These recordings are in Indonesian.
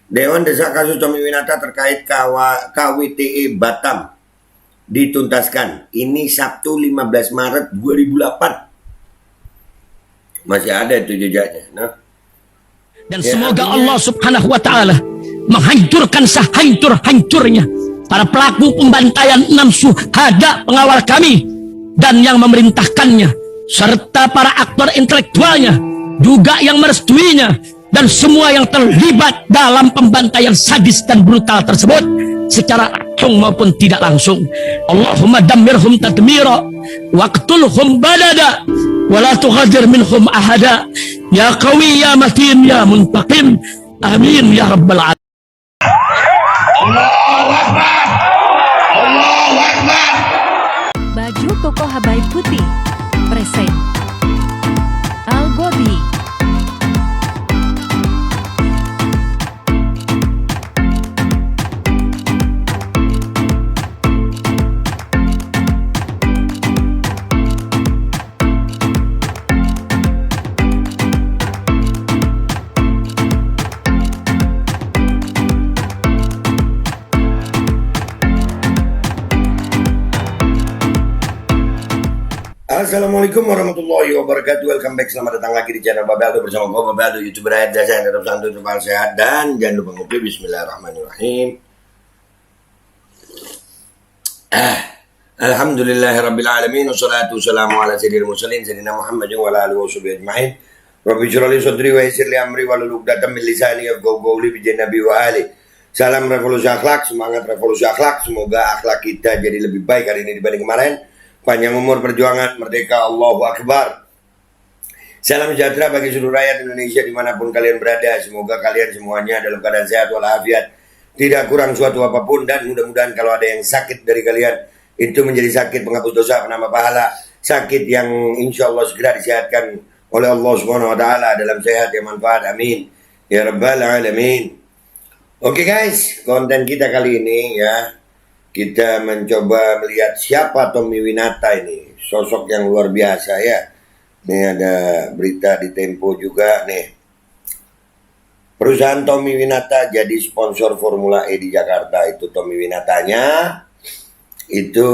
Dewan desak kasus Tommy Winata terkait KWTE Batam dituntaskan. Ini Sabtu 15 Maret 2008. Masih ada itu jejaknya. Nah. Dan semoga Allah Subhanahu wa Ta'ala menghancurkan sehancur-hancurnya para pelaku pembantaian 6 syuhada pengawal kami dan yang memerintahkannya, serta para aktor intelektualnya juga yang merestuinya, dan semua yang terlibat dalam pembantaian sadis dan brutal tersebut secara langsung maupun tidak langsung. Allahumma dammirhum tadmira waqtulhum badada wa la tughadir minhum ahada ya qawi ya matin ya muntaqim amin ya rabbal alamin. Allahu Akbar. Allahu Akbar. Baju koko Habaib Putih present Al Gobi. Assalamualaikum warahmatullahi wabarakatuh. Welcome back, selamat datang lagi di channel Babe Aldo bersama gue Babe Aldo, YouTuber Rakyat Jasa yang tetap santuy, tetap sehat, dan jangan lupa ngopi. Bismillahirrahmanirrahim. Alhamdulillahirabbil alamin, wassalatu wassalamu ala sayyidil mursalin sayyidina Muhammadin wa ala alihi washabihi ajmain. Rabbi shrah li sadri wa yassir li amri wahlul 'uqdatam min lisani yafqahu qawli bi nabi wa ali. Salam revolusi akhlak, semangat revolusi akhlak. Semoga akhlak kita jadi lebih baik hari ini dibanding kemarin. Panjang umur, perjuangan, merdeka, Allahu Akbar. Salam sejahtera bagi seluruh rakyat Indonesia dimanapun kalian berada. Semoga kalian semuanya dalam keadaan sehat walafiat, tidak kurang suatu apapun, dan mudah-mudahan kalau ada yang sakit dari kalian, itu menjadi sakit penghapus dosa, penambah pahala, sakit yang insya Allah segera disehatkan oleh Allah Subhanahu Wa Taala dalam sehat yang manfaat. Amin ya rabbal alamin. Oke guys, konten kita kali ini ya, kita mencoba melihat siapa Tommy Winata ini, sosok yang luar biasa ya. Ini ada berita di Tempo juga nih. Perusahaan Tommy Winata jadi sponsor Formula E di Jakarta. Itu Tommy Winatanya, itu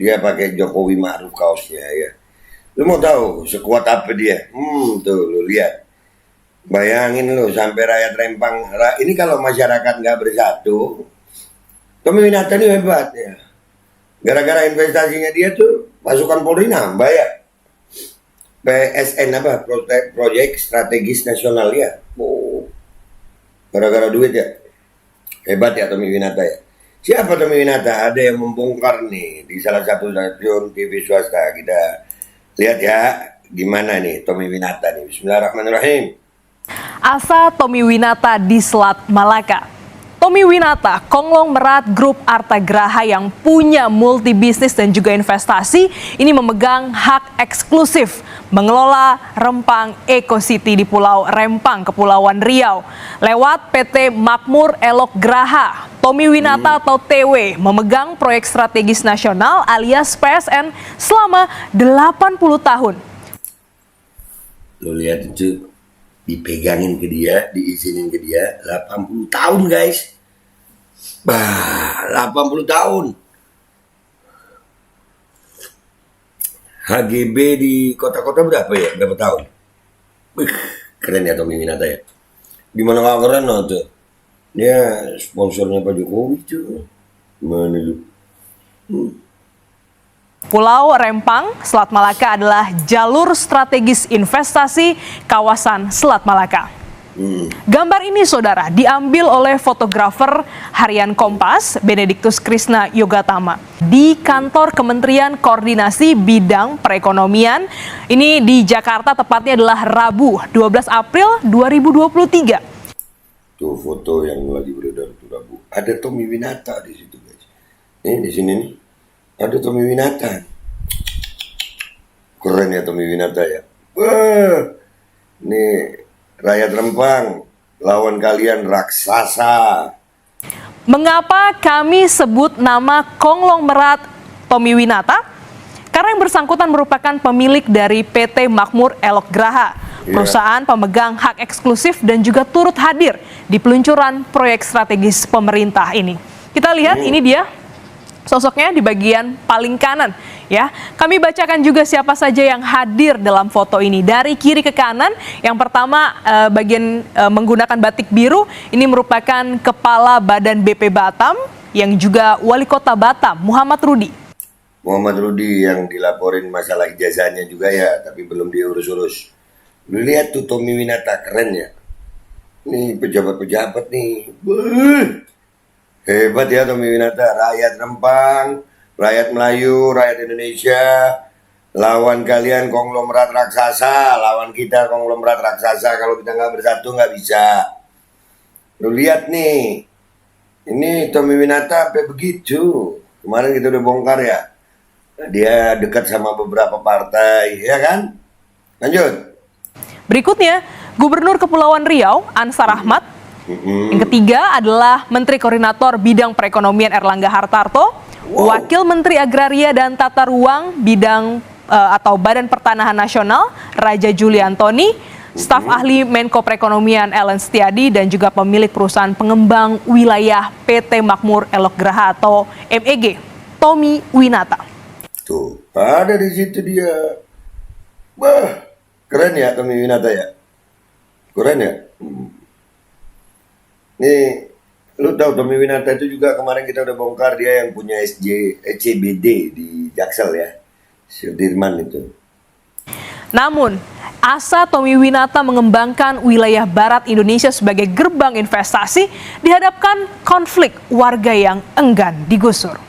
dia pakai Jokowi Ma'ruf kaosnya ya. Lu mau tahu sekuat apa dia? Tuh lu lihat. Bayangin lu sampai rakyat Rempang. Ini kalau masyarakat nggak bersatu, Tommy Winata ini hebat ya. Gara-gara investasinya dia tuh pasukan Polri nambah ya. PSN apa? Proyek Strategis Nasional ya. Gara-gara duit ya. Hebat ya Tommy Winata ya. Siapa Tommy Winata? Ada yang membongkar nih di salah satu stasiun TV swasta. Kita lihat ya gimana nih Tommy Winata nih. Bismillahirrahmanirrahim. Asa Tommy Winata di Selat Malaka. Tommy Winata, konglomerat grup Artagraha yang punya multi bisnis dan juga investasi, ini memegang hak eksklusif mengelola Rempang Eco City di Pulau Rempang, Kepulauan Riau. Lewat PT Makmur Elok Graha, Tommy Winata atau TW memegang proyek strategis nasional alias PSN selama 80 tahun. Lo lihat itu, dipegangin ke dia, diizinin ke dia 80 tahun guys. 80 tahun. HGB di kota-kota berapa ya? Berapa tahun? Keren ya Tommy Winata ya. Gimana gak keren loh tuh. Dia sponsornya Pak Jokowi tuh. Gimana lu? Pulau Rempang, Selat Malaka adalah jalur strategis investasi kawasan Selat Malaka. Gambar ini saudara diambil oleh fotografer harian Kompas Benediktus Krishna Yogatama di kantor Kementerian Koordinasi Bidang Perekonomian. Ini di Jakarta, tepatnya adalah Rabu 12 April 2023. Tuh foto yang lagi beredar tuh Rabu. Ada Tommy Winata di situ guys. Nih di sini nih. Ada Tommy Winata. Keren ya Tommy Winata ya. Wah. Nih rakyat Rempang, lawan kalian raksasa. Mengapa kami sebut nama konglomerat Tommy Winata? Karena yang bersangkutan merupakan pemilik dari PT Makmur Elok Graha. perusahaan pemegang hak eksklusif dan juga turut hadir di peluncuran proyek strategis pemerintah ini. Kita lihat ini dia sosoknya di bagian paling kanan ya. Kami bacakan juga siapa saja yang hadir dalam foto ini dari kiri ke kanan. Yang pertama bagian menggunakan batik biru ini merupakan Kepala Badan BP Batam yang juga Wali Kota Batam Muhammad Rudi. Muhammad Rudi yang dilaporin masalah ijazahnya juga ya, tapi belum diurus-urus. Lu lihat tuh Tommy Winata, keren ya. Nih pejabat-pejabat nih. Hebat ya Tommy Winata, rakyat Rempang, rakyat Melayu, rakyat Indonesia. Lawan kalian konglomerat raksasa, lawan kita konglomerat raksasa. Kalau kita nggak bersatu nggak bisa. Lu lihat nih, ini Tommy Winata sampai begitu. Kemarin kita udah bongkar ya. Dia dekat sama beberapa partai, ya kan? Lanjut. Berikutnya, Gubernur Kepulauan Riau, Ansar Ahmad. Yang ketiga adalah Menteri Koordinator Bidang Perekonomian Erlangga Hartarto, Wakil Menteri Agraria dan Tata Ruang Bidang atau Badan Pertanahan Nasional, Raja Juli Antoni, staf ahli Menko Perekonomian Ellen Setiadi, dan juga pemilik perusahaan pengembang wilayah PT Makmur Elok Graha atau MEG, Tommy Winata. Tuh, ada di situ dia. Wah, keren ya Tommy Winata ya. Keren ya. Nih, lu tahu Tommy Winata itu juga kemarin kita udah bongkar dia yang punya ECBD di Jaksel ya. Sudirman itu. Namun, asa Tommy Winata mengembangkan wilayah barat Indonesia sebagai gerbang investasi dihadapkan konflik warga yang enggan digusur.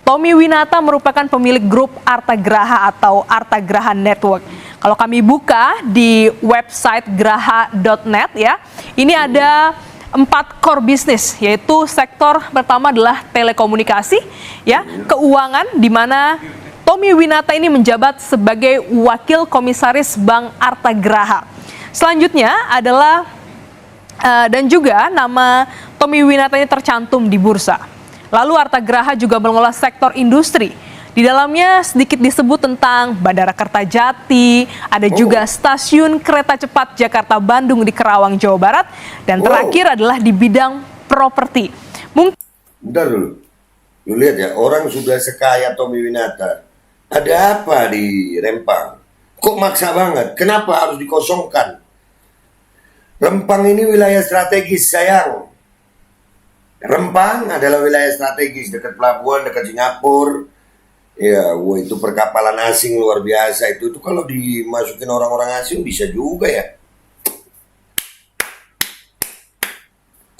Tommy Winata merupakan pemilik grup Arta Graha atau Arta Graha Network. Kalau kami buka di website graha.net ya, ini ada 4 core bisnis, yaitu sektor pertama adalah telekomunikasi, ya, keuangan, di mana Tommy Winata ini menjabat sebagai wakil komisaris Bank Arta Graha. Selanjutnya adalah dan juga nama Tommy Winata ini tercantum di bursa. Lalu Arta Graha juga mengelola sektor industri. Di dalamnya sedikit disebut tentang Bandara Kertajati, ada juga stasiun kereta cepat Jakarta-Bandung di Kerawang, Jawa Barat, dan terakhir adalah di bidang properti. Bentar dulu, lu lihat ya, orang sudah sekaya Tommy Winata, ada apa di Rempang? Kok maksa banget? Kenapa harus dikosongkan? Rempang ini wilayah strategis, sayang. Rempang adalah wilayah strategis, dekat pelabuhan, dekat Singapura. Ya, wah, itu perkapalan asing luar biasa itu. Itu kalau dimasukin orang-orang asing bisa juga ya.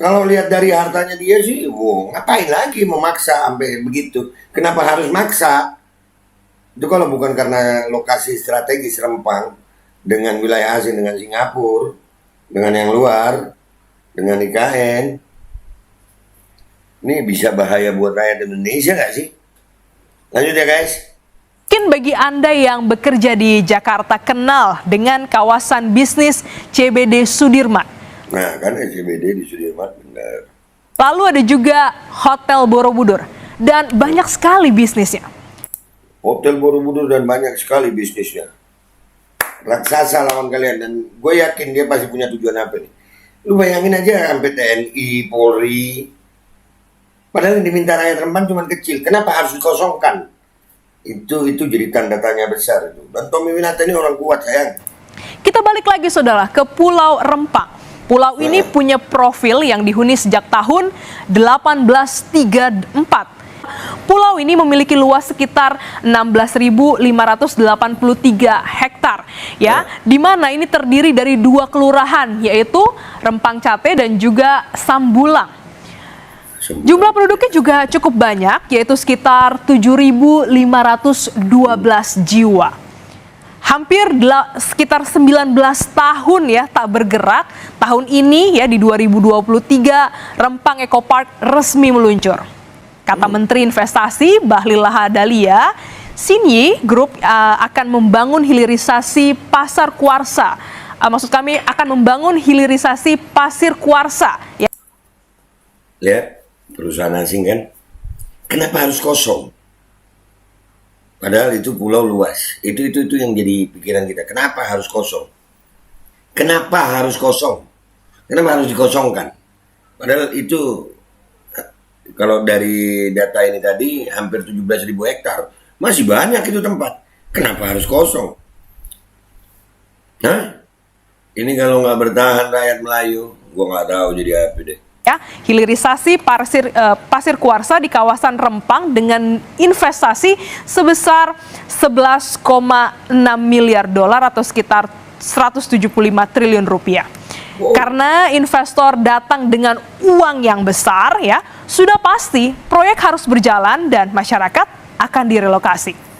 Kalau lihat dari hartanya dia sih, wow, ngapain lagi memaksa sampai begitu? Kenapa harus maksa? Itu kalau bukan karena lokasi strategis Rempang dengan wilayah asing, dengan Singapura, dengan yang luar, dengan IKN. Ini bisa bahaya buat rakyat Indonesia nggak sih? Lanjut ya guys. Mungkin bagi Anda yang bekerja di Jakarta kenal dengan kawasan bisnis CBD Sudirman. Nah kan CBD di Sudirman, benar. Lalu ada juga Hotel Borobudur dan banyak sekali bisnisnya. Hotel Borobudur dan banyak sekali bisnisnya. Raksasa lawan kalian, dan gue yakin dia pasti punya tujuan apa nih. Lu bayangin aja sampai TNI, Polri. Padahal yang diminta rakyat Rempang cuma kecil. Kenapa harus dikosongkan? Itu jadi tanda tanya besar itu. Dan Tommy Winata ini orang kuat, sayang. Kita balik lagi saudara ke Pulau Rempang. Pulau ini punya profil yang dihuni sejak tahun 1834. Pulau ini memiliki luas sekitar 16.583 hektar, ya, di mana ini terdiri dari 2 kelurahan, yaitu Rempang Cate dan juga Sambulang. Jumlah penduduknya juga cukup banyak, yaitu sekitar 7.512 jiwa. Hampir sekitar 19 tahun ya tak bergerak. Tahun ini ya di 2023 Rempang Eco Park resmi meluncur. Kata Menteri Investasi Bahlil Lahadalia, Sinyi Group akan membangun hilirisasi pasar kuarsa. Maksud kami akan membangun hilirisasi pasir kuarsa. Ya. Lihat, perusahaan asing kan, kenapa harus kosong? Padahal itu pulau luas. Itu yang jadi pikiran kita. Kenapa harus kosong? Kenapa harus kosong? Kenapa harus dikosongkan? Padahal itu kalau dari data ini tadi hampir 17.000 hektar. Masih banyak itu tempat. Kenapa harus kosong? Hah? Ini kalau nggak bertahan rakyat Melayu, gua nggak tahu jadi apa deh. Ya, hilirisasi pasir kuarsa di kawasan Rempang dengan investasi sebesar 11,6 miliar dolar atau sekitar 175 triliun rupiah. Karena investor datang dengan uang yang besar, ya, sudah pasti proyek harus berjalan dan masyarakat akan direlokasi.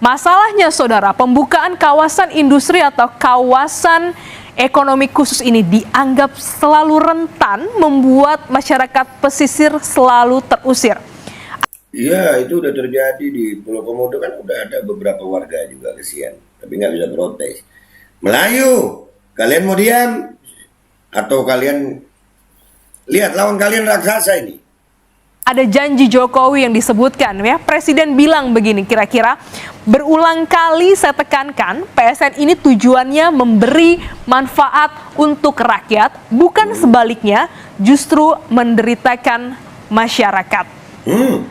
Masalahnya, saudara, pembukaan kawasan industri atau kawasan ekonomi khusus ini dianggap selalu rentan membuat masyarakat pesisir selalu terusir. Iya, itu udah terjadi di Pulau Komodo kan udah ada beberapa warga juga kesian, tapi nggak bisa protes. Melayu, kalian mau diam atau kalian lihat lawan kalian raksasa ini? Ada janji Jokowi yang disebutkan, ya, Presiden bilang begini, kira-kira berulang kali saya tekankan PSN ini tujuannya memberi manfaat untuk rakyat, bukan sebaliknya justru menderitakan masyarakat.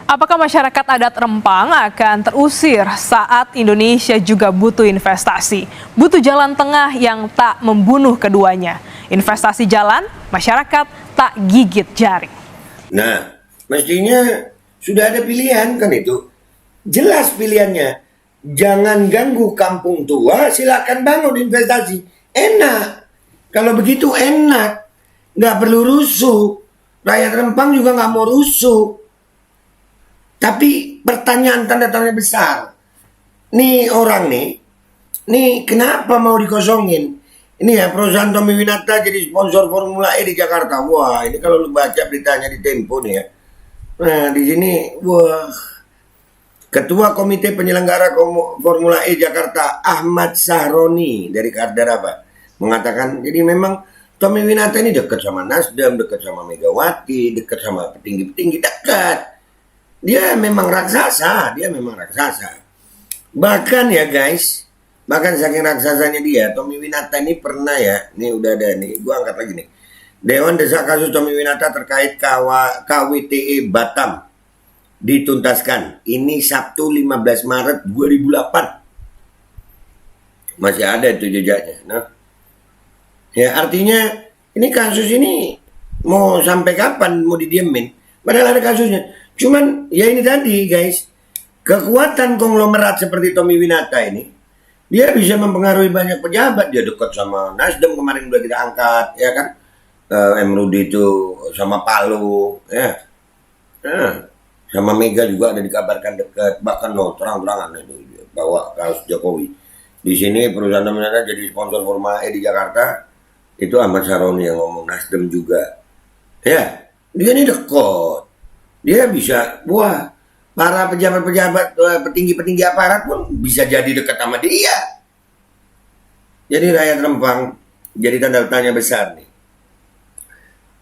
Apakah masyarakat adat Rempang akan terusir saat Indonesia juga butuh investasi, butuh jalan tengah yang tak membunuh keduanya? Investasi jalan, masyarakat tak gigit jari. Nah, mestinya sudah ada pilihan kan itu. Jelas pilihannya. Jangan ganggu kampung tua, silakan bangun investasi. Enak. Kalau begitu enak. Nggak perlu rusuh. Rakyat Rempang juga nggak mau rusuh. Tapi pertanyaan tanda tanya besar. Nih orang nih kenapa mau dikosongin? Ini ya perusahaan Tommy Winata jadi sponsor Formula E di Jakarta. Wah, ini kalau lu baca beritanya di Tempo nih ya. Nah, di sini, wah, Ketua Komite Penyelenggara Formula E Jakarta, Ahmad Sahroni dari Kardar apa, mengatakan, jadi memang Tommy Winata ini dekat sama Nasdem, dekat sama Megawati, dekat sama petinggi-petinggi, dekat. Dia memang raksasa, Bahkan ya guys, bahkan saking raksasanya dia, Tommy Winata ini pernah ya, ini udah ada nih, gua angkat lagi nih. Dewan desak kasus Tommy Winata terkait KWTE Batam dituntaskan. Ini Sabtu 15 Maret 2008. Masih ada itu jejaknya. Nah, ya artinya ini kasus ini mau sampai kapan mau didiemin? Padahal ada kasusnya. Cuman ya ini tadi guys, kekuatan konglomerat seperti Tommy Winata ini, dia bisa mempengaruhi banyak pejabat. Dia dekat sama Nasdem kemarin udah kita angkat, ya kan? Emrudi itu sama Palu, ya. Nah, sama Mega juga ada dikabarkan dekat, bahkan terang-terangan itu bawa kasus Jokowi. Di sini perusahaan Winata jadi sponsor Formula E di Jakarta, itu Ahmad Sahroni yang ngomong, Nasdem juga. Ya, dia ini dekat. Dia bisa, wah, para pejabat-pejabat, petinggi-petinggi aparat pun bisa jadi dekat sama dia. Jadi rakyat Rempang jadi tanda tanya besar nih.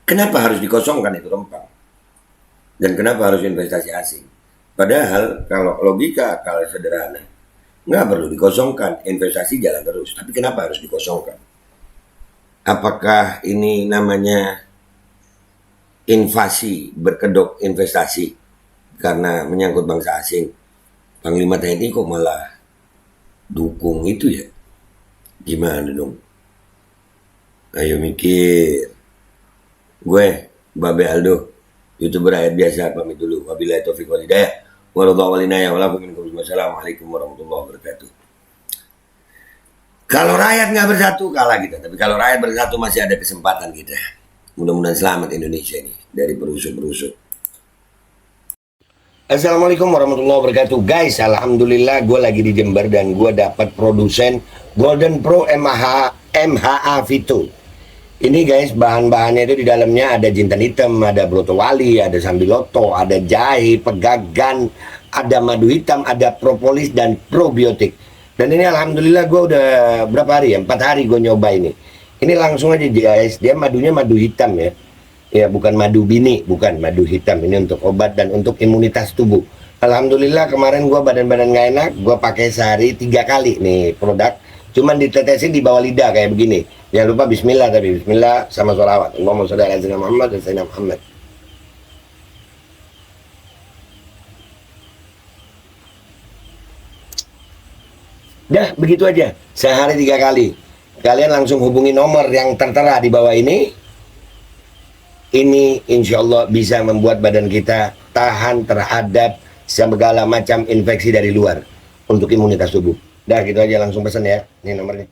Kenapa harus dikosongkan itu Rempang? Dan kenapa harus investasi asing? Padahal kalau logika akal sederhana, nggak perlu dikosongkan, investasi jalan terus. Tapi kenapa harus dikosongkan? Apakah ini namanya invasi berkedok investasi karena menyangkut bangsa asing? Panglima TNI kok malah dukung itu ya? Gimana dong? Ayo mikir. Gue, Babe Aldo, YouTuber rakyat biasa, pamit dulu. Wabillahi taufiq wal hidayah. Wassalamualaikum warahmatullahi wabarakatuh. Kalau rakyat nggak bersatu, kalah kita. Tapi kalau rakyat bersatu, masih ada kesempatan kita. Mudah-mudahan selamat Indonesia ini dari perusuk-perusuk. Assalamualaikum warahmatullahi wabarakatuh. Guys, alhamdulillah gue lagi di Jember dan gue dapat produsen Golden Pro MHA Vito. Ini guys, bahan-bahannya itu di dalamnya ada jintan hitam, ada broto wali, ada sambiloto, ada jahe, pegagan, ada madu hitam, ada propolis dan probiotik. Dan ini alhamdulillah gue udah berapa hari ya? 4 hari gue nyoba ini. Ini langsung aja guys, dia madunya madu hitam ya. Ya bukan madu bini, bukan madu hitam. Ini untuk obat dan untuk imunitas tubuh. Alhamdulillah kemarin gue badan-badan gak enak, gue pakai sehari 3 kali nih produk. Cuman ditetesin di bawah lidah kayak begini. Jangan lupa bismillah tapi bismillah sama sholawat. Allahumma sholli ala sayyidina Muhammad dan sayyidina Muhammad. Dah, begitu aja. Sehari 3 kali. Kalian langsung hubungi nomor yang tertera di bawah ini. Ini insya Allah bisa membuat badan kita tahan terhadap segala macam infeksi dari luar untuk imunitas tubuh. Dah, gitu aja, langsung pesan ya. Ini nomornya.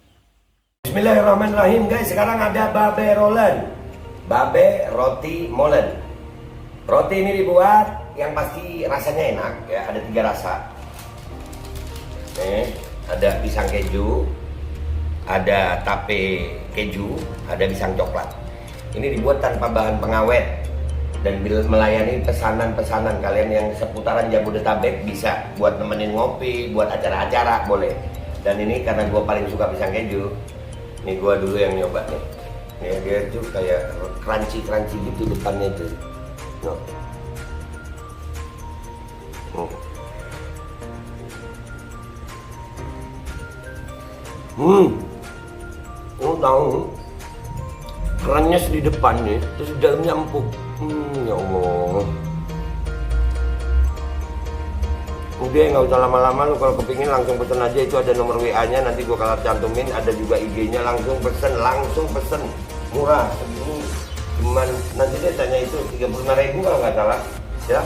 Bismillahirrahmanirrahim guys. Sekarang ada babe rolen, babe roti molen. Roti ini dibuat yang pasti rasanya enak ya. Ada 3 rasa. Ada pisang keju, ada tape keju, ada pisang coklat. Ini dibuat tanpa bahan pengawet dan melayani pesanan-pesanan kalian yang seputaran Jabodetabek, bisa buat nemenin ngopi, buat acara-acara boleh. Dan ini karena gue paling suka pisang keju, ini gue dulu yang nyoba nih. Ya, dia tuh kayak crunchy gitu depannya tuh. No. Tahu kerennya di depannya, terus di dalamnya empuk. Ya Allah. Udah nggak usah lama-lama, lu kalau kepingin langsung pesen aja, itu ada nomor WA-nya, nanti gua kalau cantumin, ada juga IG-nya, langsung pesen, murah segini, cuman nanti dia tanya itu 35.000 kalau nggak salah, ya.